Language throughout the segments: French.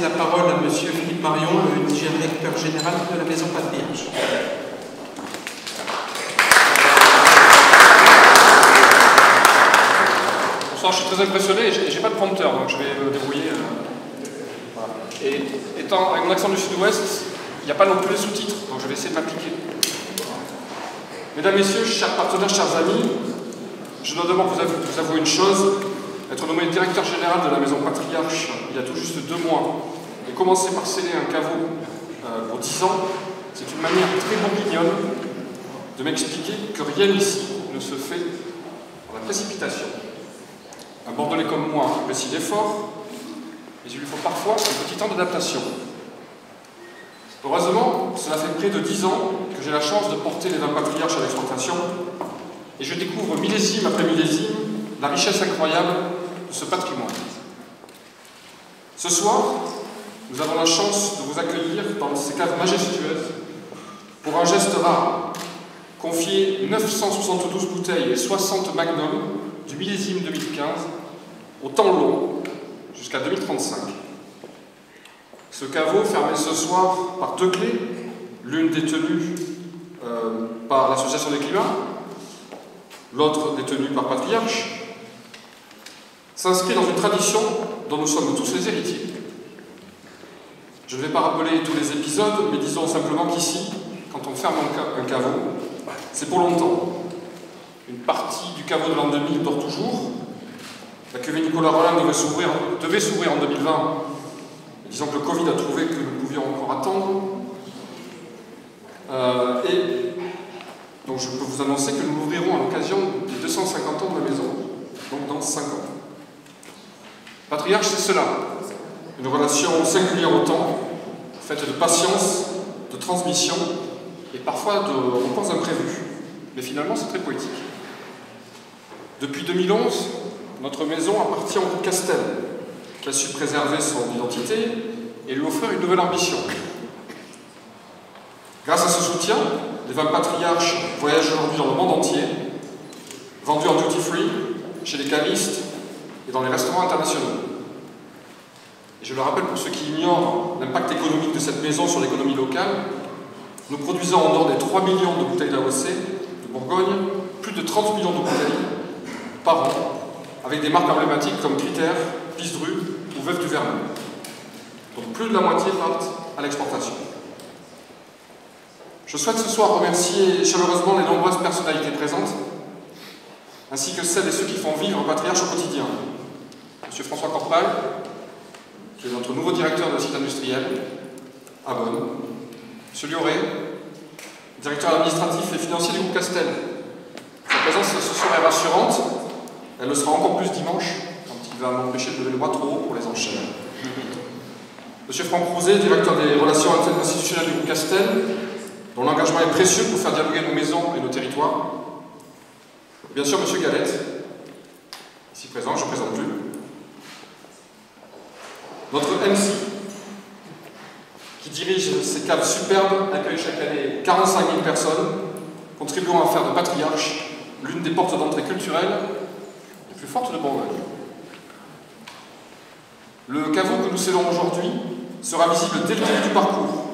la parole à Monsieur Philippe Marion, le directeur général de la Maison Patriarche. Bonsoir, je suis très impressionné et j'ai pas de prompteur, donc je vais me débrouiller. Voilà. Et étant avec mon accent du sud-ouest, il n'y a pas non plus les sous-titres, donc je vais essayer de m'appliquer. Mesdames, Messieurs, chers partenaires, chers amis, je dois d'abord vous avouer une chose. Être nommé directeur général de la Maison Patriarche il y a tout juste 2 mois et commencer par sceller un caveau pour 10 ans, c'est une manière très bourguignonne de m'expliquer que rien ici ne se fait dans la précipitation. Un Bordelais comme moi apprécie l'effort, mais il lui faut parfois un petit temps d'adaptation. Heureusement, cela fait près de 10 ans que j'ai la chance de porter les vins Patriarches à l'exportation et je découvre millésime après millésime la richesse incroyable de ce patrimoine. Ce soir, nous avons la chance de vous accueillir dans ces caves majestueuses pour un geste rare, confier 972 bouteilles et 60 magnums du millésime 2015 au temps long, jusqu'à 2035. Ce caveau, fermé ce soir par 2 clés, l'une détenue par l'Association des Climats, l'autre détenue par Patriarche, s'inscrit dans une tradition dont nous sommes tous les héritiers. Je ne vais pas rappeler tous les épisodes, mais disons simplement qu'ici, quand on ferme un caveau, c'est pour longtemps. Une partie du caveau de l'an 2000 dort toujours. La cuvée Nicolas Rolin devait s'ouvrir en 2020. Disons que le Covid a trouvé que nous pouvions encore attendre. Et donc je peux vous annoncer que nous l'ouvrirons à l'occasion des 250 ans de la maison, donc dans 5 ans. Patriarche, c'est cela. Une relation singulière au temps, faite de patience, de transmission et parfois de rencontres imprévues. Mais finalement, c'est très poétique. Depuis 2011, notre maison appartient au groupe Castel, qui a su préserver son identité et lui offrir une nouvelle ambition. Grâce à ce soutien, les vins Patriarches voyagent aujourd'hui dans le monde entier, vendus en duty-free, chez les cavistes et dans les restaurants internationaux. Et je le rappelle pour ceux qui ignorent l'impact économique de cette maison sur l'économie locale, nous produisons en dehors des 3 millions de bouteilles d'AOC de Bourgogne, plus de 30 millions de bouteilles par an, avec des marques emblématiques comme Critère, Pisdru ou Veuve du Vernet. Donc plus de la moitié partent à l'exportation. Je souhaite ce soir remercier chaleureusement les nombreuses personnalités présentes, ainsi que celles et ceux qui font vivre Patriarche au quotidien. Monsieur François Corpal, qui est notre nouveau directeur de site industriel à Bonn. Monsieur Lioré, directeur administratif et financier du groupe Castel. Sa présence ce soir est rassurante. Elle le sera encore plus dimanche, quand il va m'empêcher de lever le bras trop haut pour les enchaîner. Monsieur Franck Rouzet, directeur des relations institutionnelles du groupe Castel, dont l'engagement est précieux pour faire dialoguer nos maisons et nos territoires. Et bien sûr, Monsieur Galette, ici présent, je ne présente plus. Notre MC, qui dirige ces caves superbes, accueille chaque année 45 000 personnes, contribuant à faire de Patriarche l'une des portes d'entrée culturelles les plus fortes de Bourgogne. Le caveau que nous scellons aujourd'hui sera visible dès le début du parcours.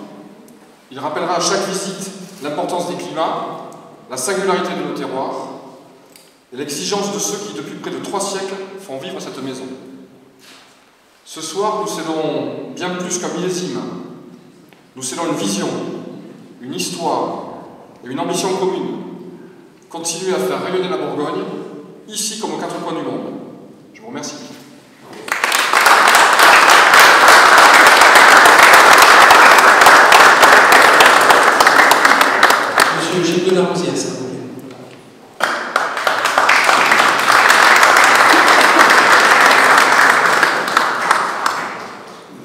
Il rappellera à chaque visite l'importance des climats, la singularité de nos terroirs et l'exigence de ceux qui, depuis près de 3 siècles, font vivre cette maison. Ce soir, nous scellons bien plus qu'un millésime. Nous scellons une vision, une histoire et une ambition commune. Continuer à faire rayonner la Bourgogne, ici comme aux 4 coins du monde. Je vous remercie. Monsieur Gilles Delarosière, s'il vous plaît.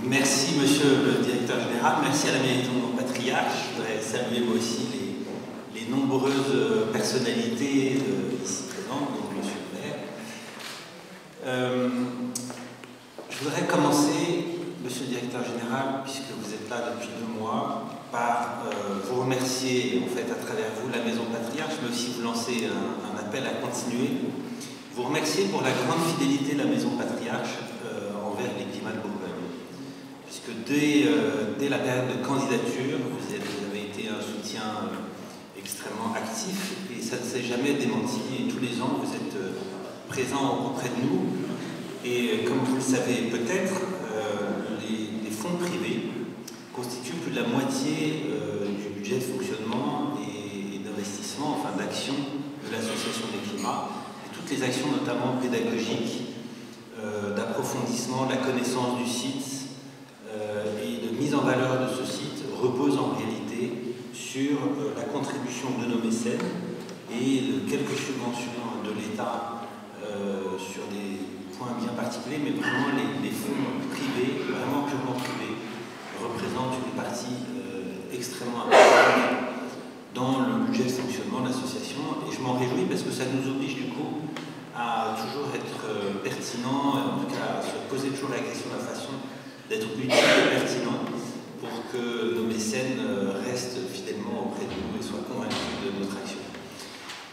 Merci, monsieur le directeur général. Merci à la Maison Patriarche. Je voudrais saluer moi aussi les nombreuses personnalités ici présentes, donc monsieur le maire. Je voudrais commencer, monsieur le directeur général, puisque vous êtes là depuis 2 mois, par vous remercier, en fait, à travers vous, la Maison Patriarche, mais aussi vous lancer un appel à continuer. Vous remercier pour la grande fidélité de la Maison Patriarche envers les climats de Bourgogne. Je puisque dès la période de candidature, vous avez été un soutien extrêmement actif et ça ne s'est jamais démenti. Et tous les ans, vous êtes présent auprès de nous. Et comme vous le savez peut-être, les fonds privés constituent plus de la moitié du budget de fonctionnement et d'investissement, enfin d'action de l'Association des climats. Et toutes les actions, notamment pédagogiques, d'approfondissement de la connaissance du site et de mise en valeur de ce site reposent en réalité sur la contribution de nos mécènes et de quelques subventions de l'État sur des points bien particuliers, mais vraiment les fonds privés, vraiment purement privés, représentent une partie extrêmement importante dans le budget de fonctionnement de l'association. Et je m'en réjouis parce que ça nous oblige du coup à toujours être pertinent, en tout cas à se poser toujours la question de la façon d'être utile et pertinent pour que nos mécènes restent fidèlement auprès de nous et soient convaincus de notre action.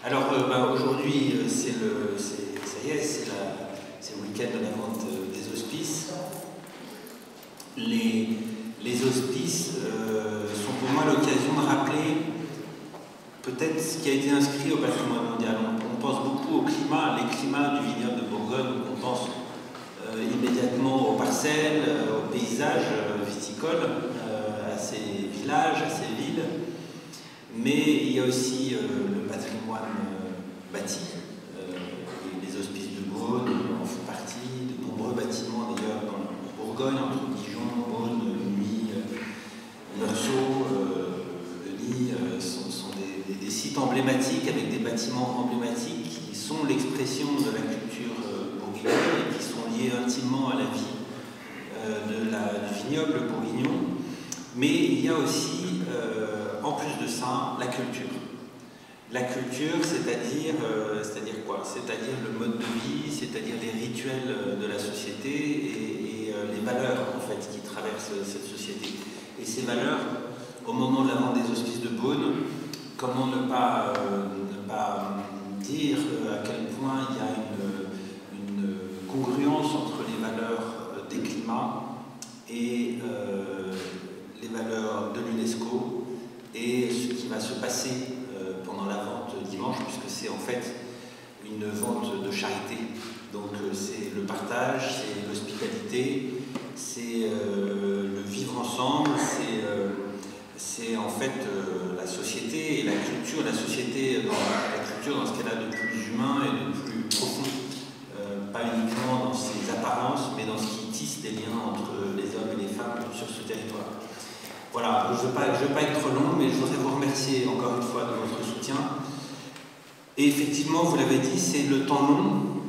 Alors aujourd'hui, ça y est, c'est le week-end de la vente des hospices. Les hospices sont pour moi l'occasion de rappeler peut-être ce qui a été inscrit au patrimoine mondial. On pense beaucoup au climat, les climats du vignoble de Bourgogne, on pense immédiatement aux parcelles, aux paysages viticoles, à ces villages, à ces villes. Mais il y a aussi le patrimoine bâti. Les hospices de Beaune en font partie, de nombreux bâtiments d'ailleurs en Bourgogne, entre Dijon, Beaune, Nuit, Meursault, Denis, sont des sites emblématiques avec des bâtiments emblématiques qui sont l'expression de la culture bourguignonne et qui sont liés intimement à la vie du vignoble bourguignon. Mais il y a aussi, en plus de ça, la culture. La culture, c'est-à-dire quoi? C'est-à-dire le mode de vie, c'est-à-dire les rituels de la société et les valeurs en fait qui traversent cette société. Et ces valeurs, au moment de la vente des hospices de Beaune, comment ne pas dire à quel point il y a une congruence entre les valeurs des climats et les valeurs de l'UNESCO et ce qui va se passer pendant la vente dimanche, puisque c'est en fait une vente de charité. Donc c'est le partage, c'est l'hospitalité, c'est le vivre ensemble, c'est en fait la société et la culture. La société, la culture dans ce qu'elle a de plus humain et de plus profond, pas uniquement dans ses apparences, mais dans ce qui tisse des liens entre les hommes et les femmes sur ce territoire. Voilà, je ne veux pas être trop long, mais je voudrais vous remercier encore une fois de votre soutien. Et effectivement, vous l'avez dit, c'est le temps long.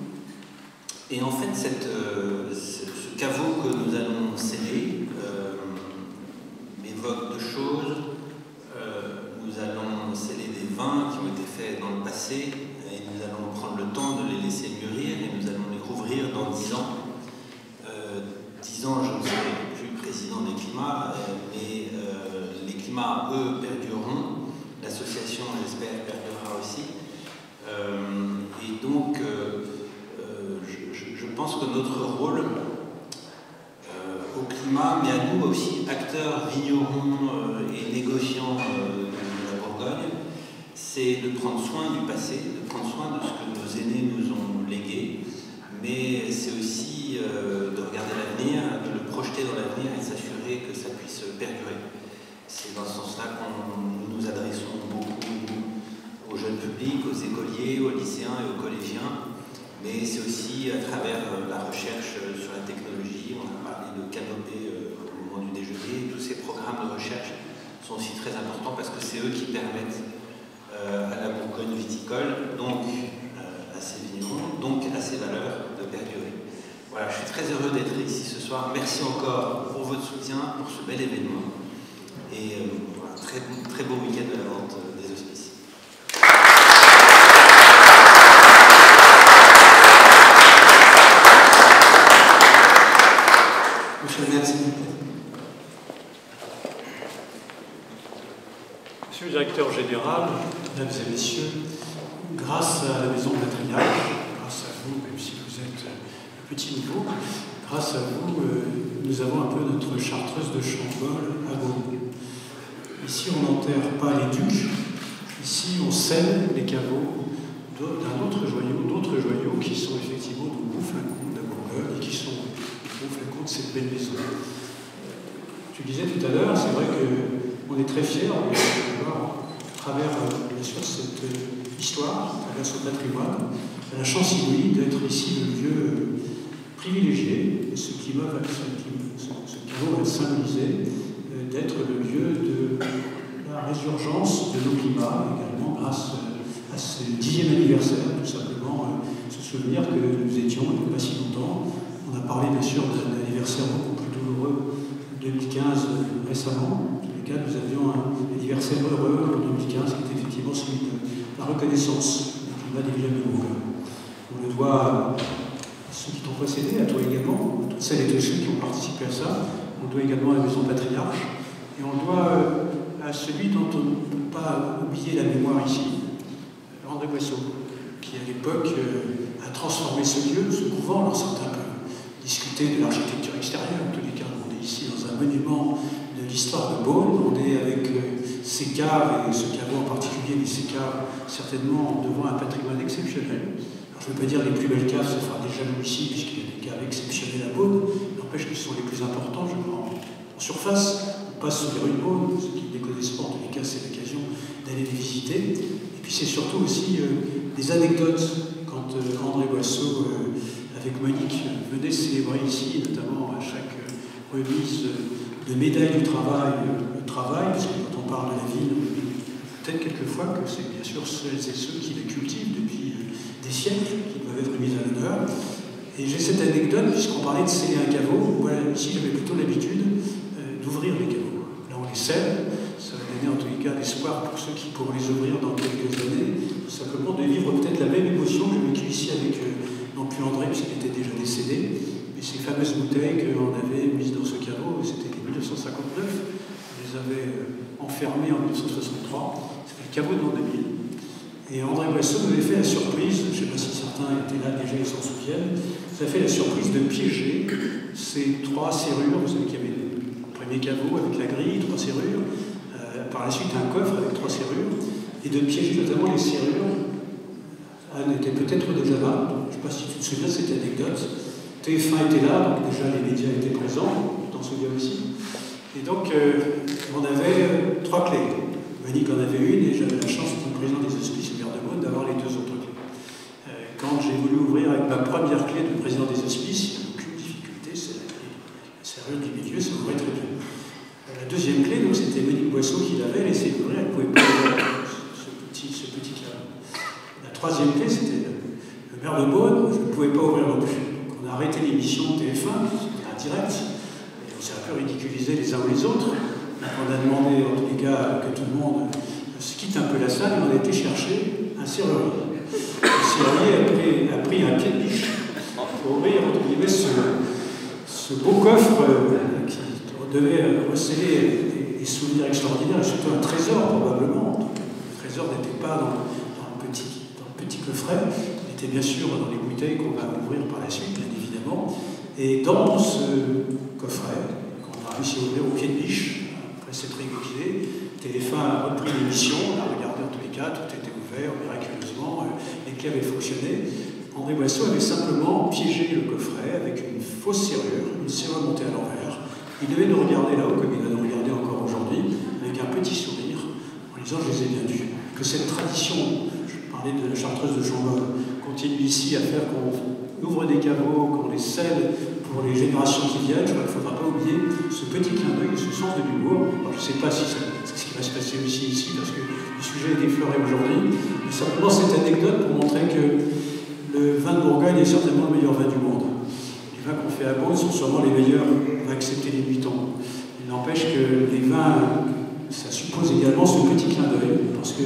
Et en fait, ce caveau que nous allons sceller m'évoque deux choses. Nous allons sceller des vins qui ont été faits dans le passé, et nous allons prendre le temps de les laisser mûrir, et nous allons les rouvrir dans 10 ans. 10 ans, je ne serai plus président des climats, mais les climats, eux, perdureront. L'association, j'espère, perdurera aussi. Et donc, je pense que notre rôle au climat, mais à nous aussi, acteurs, vignerons et négociants de la Bourgogne, c'est de prendre soin du passé, de prendre soin de ce que nos aînés nous ont légué, mais c'est aussi de regarder l'avenir, de le projeter dans l'avenir et s'assurer que ça puisse perdurer. C'est dans ce sens-là qu'on nous adressons beaucoup aux jeunes publics, aux écoliers, aux lycéens et aux collégiens, mais c'est aussi à travers la recherche sur la technologie. On a parlé de Canopée au moment du déjeuner. Tous ces programmes de recherche sont aussi très importants parce que c'est eux qui permettent à la Bourgogne viticole, donc à ses vignerons, donc à ses valeurs de perdurer. Voilà, je suis très heureux d'être ici ce soir. Merci encore pour votre soutien, pour ce bel événement. Et voilà, très beau week-end de la vente des hospices. Monsieur le maire, s'il vous plaît. Monsieur le directeur général, mesdames et messieurs, grâce à la Maison Patriarche, grâce à vous, même si vous êtes le petit niveau. Grâce à vous, nous avons un peu notre chartreuse de Chambol à Beaune. Ici, on n'enterre pas les ducs. Ici, on scelle les caveaux d'un autre joyau, d'autres joyaux qui sont effectivement de Bourg-Flacon, de Bourgogne, et qui sont Bourg-Flacon de cette belle maison. Tu disais tout à l'heure, c'est vrai qu'on est très fiers de voir, à travers bien sûr cette histoire, à travers ce patrimoine, la chance inouïe d'être ici le lieu privilégié, et ce caveau va symboliser d'être le lieu de la résurgence de nos climats, également grâce à ce 10e anniversaire, tout simplement se souvenir que nous étions, il n'y a pas si longtemps, on a parlé bien sûr d'un anniversaire beaucoup plus douloureux, 2015 récemment. En tous les cas, nous avions un anniversaire heureux en 2015, qui était effectivement celui de la reconnaissance du climat des villages de Bourgogne. On le doit à ceux qui t'ont précédé, à toi également, toutes celles et tous ceux qui ont participé à ça. On le doit également à la Maison Patriarche, et on le doit à celui dont on ne peut pas oublier la mémoire ici, André Boisseau, qui à l'époque a transformé ce lieu, ce couvent. Alors certains peuvent discuter de l'architecture extérieure, en tous les cas, on est ici dans un monument de l'histoire de Beaune, on est avec ces caves, et ce caveau en particulier, mais ces caves certainement devant un patrimoine exceptionnel. Alors, je ne veux pas dire les plus belles caves, ça fera déjà nous ici, puisqu'il y a des caves exceptionnelles à Beaune, n'empêche que ce sont les plus importants, je crois. En surface, on passe sur les rues de Beaune, ceux qui ne les connaissent pas, en tous les cas, c'est l'occasion d'aller les visiter. Et puis c'est surtout aussi des anecdotes quand André Boisseau, avec Monique, venait célébrer ici, notamment à chaque remise de médailles du travail, parce que quand on parle de la ville, peut-être quelquefois que c'est bien sûr celles et ceux qui la cultivent depuis des siècles qui doivent être mis à l'honneur. Et j'ai cette anecdote, puisqu'on parlait de sceller un caveau, voilà, ici j'avais plutôt l'habitude d'ouvrir les caveaux. Là on les scelle, ça va donner en tous les cas l'espoir pour ceux qui pourront les ouvrir dans quelques années, tout simplement de vivre peut-être la même émotion que j'ai vécue ici avec non plus André, puisqu'il était déjà décédé, mais ces fameuses bouteilles qu'on avait mises dans ce caveau, c'était en 1959, on les avait enfermées en 1963, c'était le caveau de l'an 2000. Et André Boisseau nous avait fait la surprise, je ne sais pas si certains étaient là déjà et s'en souviennent, nous a fait la surprise de piéger ces 3 serrures. Vous savez qu'il y avait le premier caveau avec la grille, 3 serrures, par la suite un coffre avec 3 serrures, et de piéger notamment les serrures. Anne était peut-être déjà là, je ne sais pas si tu te souviens de cette anecdote. TF1 était là, donc déjà les médias étaient présents, tu t'en souviens aussi. Et donc on avait 3 clés. Monique en avait une et j'avais la chance, comme président des Hospices Maire de Beaune, d'avoir les 2 autres clés. Quand j'ai voulu ouvrir avec ma première clé de président des Hospices, il n'y a aucune difficulté, c'est la clé. La serrure du milieu, ça ouvrait très bien. La deuxième clé, donc c'était Monique Boisseau qui l'avait, elle essayait d'ouvrir, elle ne pouvait pas ouvrir ce petit caveau. La troisième clé, c'était le maire de Beaune, je ne pouvais pas ouvrir non plus. Donc on a arrêté l'émission TF1, c'était un direct, et on s'est un peu ridiculisé les uns ou les autres. Donc on a demandé en tous les cas que tout le monde se quitte un peu la salle, et on a été chercher un serrurier. Le serrurier a pris un pied de biche pour ouvrir entre guillemets ce beau coffre qui devait receler des souvenirs extraordinaires et surtout un trésor probablement. Donc, le trésor n'était pas dans le petit coffret, il était bien sûr dans les bouteilles qu'on va ouvrir par la suite, bien évidemment. Et dans ce coffret, qu'on a réussi à ouvrir au pied de biche, après s'être réconcilié, TF1 a repris l'émission, on a regardé en tous les cas, tout était ouvert miraculeusement, les clés avaient fonctionné. André Boisseau avait simplement piégé le coffret avec une fausse serrure, une serrure montée à l'envers. Il devait nous regarder là-haut, comme il va nous regarder encore aujourd'hui, avec un petit sourire, en disant « je les ai bien vus ». Que cette tradition, je parlais de la chartreuse de Chambol, continue ici à faire qu'on ouvre des caveaux, qu'on les scelle pour les générations qui viennent. Je crois qu'il ne faudra pas oublier ce petit clin d'œil, ce sens de l'humour. Je ne sais pas si c'est ce qui va se passer aussi ici, parce que le sujet est effleuré aujourd'hui, mais simplement cette anecdote pour montrer que le vin de Bourgogne est certainement le meilleur vin du monde. Les vins qu'on fait à Beaune sont sûrement les meilleurs, on va accepter les nuitons. Il n'empêche que les vins, ça suppose également ce petit clin d'œil, parce que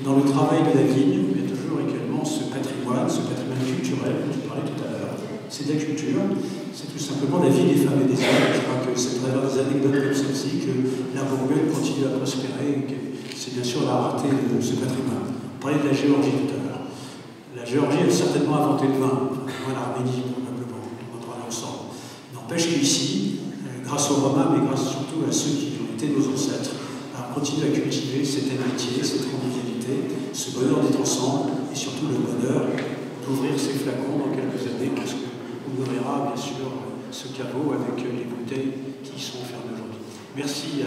dans le travail de la vigne, il y a toujours également ce patrimoine culturel dont tu parlais tout à l'heure. C'est de la culture, c'est tout simplement la vie des femmes et des hommes. Je crois que c'est à travers des anecdotes comme celle-ci que la Bourgogne continue à prospérer, et que c'est bien sûr la rareté de ce patrimoine. On parlait de la Géorgie tout à l'heure. La Géorgie a certainement inventé le vin, l'Arménie probablement. On en N'empêche qu'ici, grâce aux Romains, mais grâce surtout à ceux qui ont été nos ancêtres, on continue à cultiver cette amitié, cette convivialité, ce bonheur d'être ensemble et surtout le bonheur d'ouvrir ces flacons dans quelques années, parce qu'on ouvrira bien sûr ce caveau avec les bouteilles qui y sont fermées aujourd'hui. Merci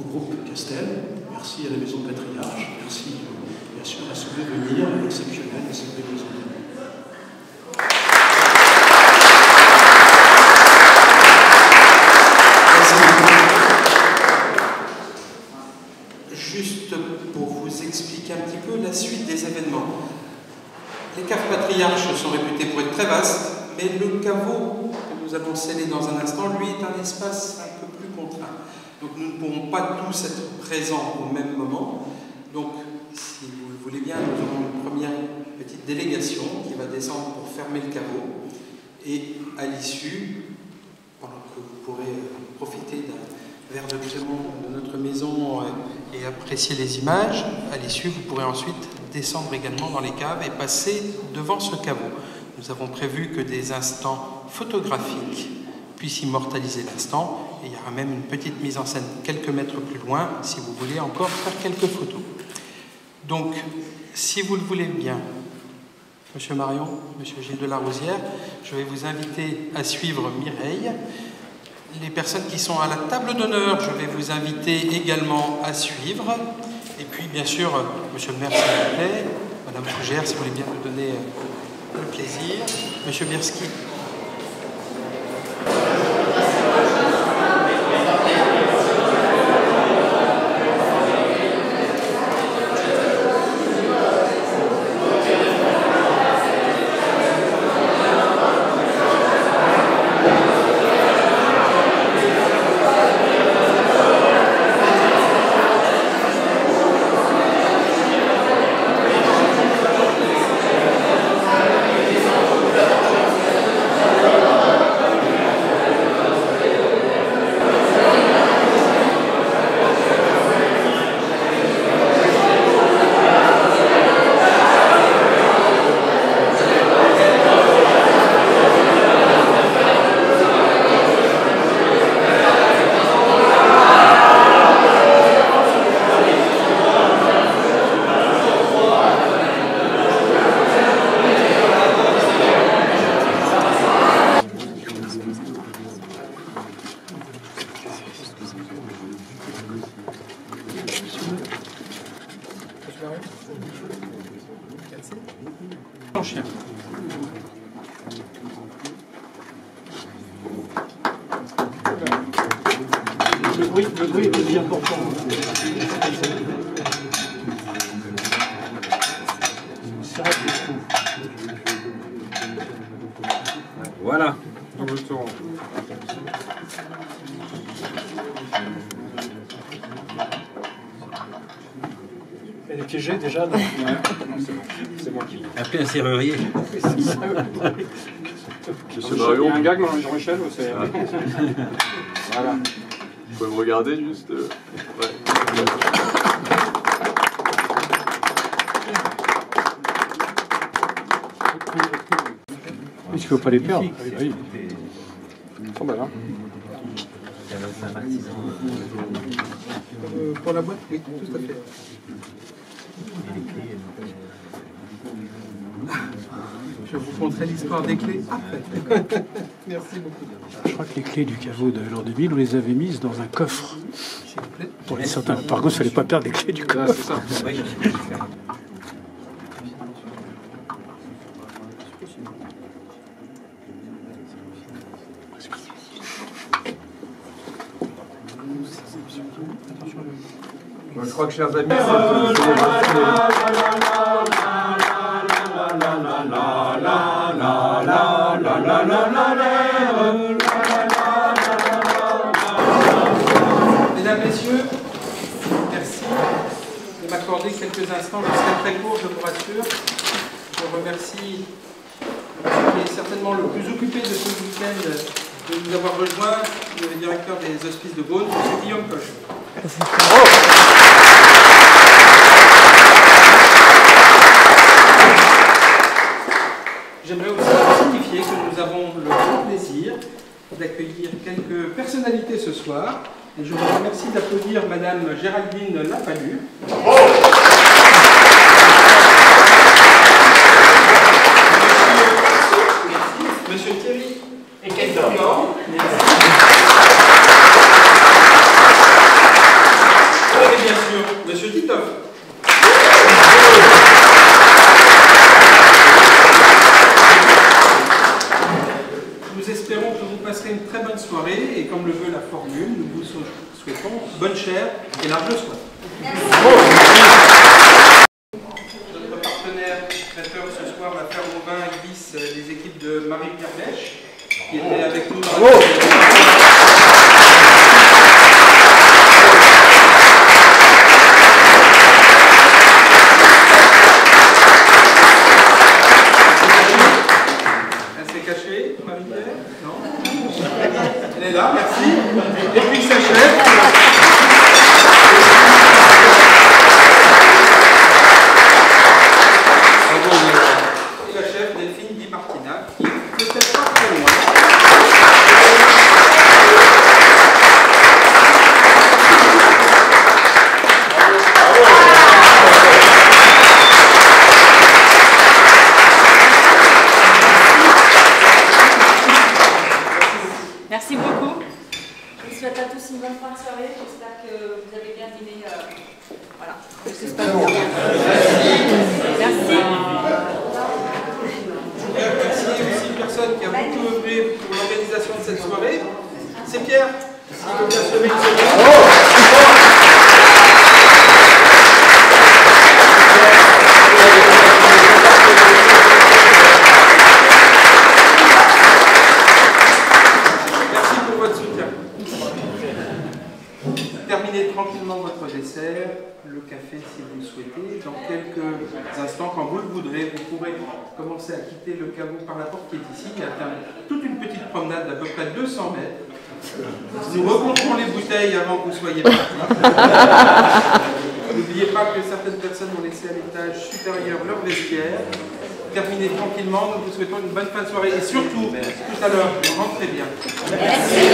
au groupe Castel, merci à la Maison Patriarche, merci bien sûr à ce devenir exceptionnel et cette belle maison. Juste pour vous expliquer un petit peu la suite des événements. Les caves patriarches sont réputées pour être très vastes, mais le caveau que nous allons sceller dans un instant, lui, est un espace un peu plus contraint. Donc nous ne pourrons pas tous être présents au même moment. Donc, si vous le voulez bien, nous aurons une première petite délégation qui va descendre pour fermer le caveau. Et à l'issue, pendant que vous pourrez profiter d'un verre de Clément de notre maison et apprécier les images, à l'issue, vous pourrez ensuite descendre également dans les caves et passer devant ce caveau. Nous avons prévu que des instants photographiques puissent immortaliser l'instant, et il y aura même une petite mise en scène quelques mètres plus loin, si vous voulez encore faire quelques photos. Donc, si vous le voulez bien, Monsieur Marion, Monsieur Gilles de la Rosière, je vais vous inviter à suivre Mireille. Les personnes qui sont à la table d'honneur, je vais vous inviter également à suivre. Et puis, bien sûr, Monsieur le maire, s'il vous plaît, Madame Fougère, si vous voulez bien nous donner le plaisir. Monsieur Bierski. Chien. Le bruit est aussi important. Voilà. Elle est piégée déjà. Ouais, c'est moi qui. Appelez un serrurier. Monsieur Marion, un gag, Jean-Michel, ou c'est... Voilà. Vous pouvez me regarder juste. Ouais. Il ne faut pas les perdre. Oui. Oh ben là. Pour la boîte, oui, tout à fait. Je vous conterai l'histoire des clés après. Merci beaucoup. Je crois que les clés du caveau de l'an 2000, on les avait mises dans un coffre. S'il vous plaît. Pour les certains. Par contre, il ne fallait pas perdre les clés du coffre. C'est ça. Je crois que, chers amis, Mesdames, Messieurs, merci de m'accorder quelques instants. Je serai très court, je vous rassure. Je remercie qui est certainement le plus occupé de ce week-end de nous avoir rejoint, le directeur des Hospices de Beaune, M. Guillaume Coche. J'aimerais aussi signifier que nous avons le grand plaisir d'accueillir quelques personnalités ce soir. Et je vous remercie d'applaudir Madame Géraldine Lapalus. Monsieur Thierry et Ketor. Et bien sûr, Monsieur Titoff. Nous espérons que vous passerez une très bonne soirée et comme le veut la formule, nous vous souhaitons bonne chère et large soif. Notre partenaire traiteur ce soir va faire au vin et bis les équipes de Marie-Pierre Bèche qui étaient avec nous dans la cachée, Marie-Pierre? Non? Elle est là, merci. Et puis sa chef. Et la chef Delphine Di Martina, qui est peut-être pas très loin. Merci beaucoup. Je vous souhaite à tous une bonne fin de soirée. J'espère que vous avez bien dîné. Voilà. J'espère bien. Merci. Merci aussi une personne qui a beaucoup œuvré pour l'organisation de cette soirée. C'est Pierre. S'il veut bien se lever une seconde. Terminez tranquillement votre dessert, le café si vous le souhaitez. Dans quelques instants, quand vous le voudrez, vous pourrez commencer à quitter le caveau par la porte qui est ici. Il y a toute une petite promenade d'à peu près 200 mètres. Nous recompterons les bouteilles avant que vous soyez partis. N'oubliez pas que certaines personnes ont laissé à l'étage supérieur leur vestiaire. Terminez tranquillement, nous vous souhaitons une bonne fin de soirée et surtout, tout à l'heure, rentrez bien. Merci.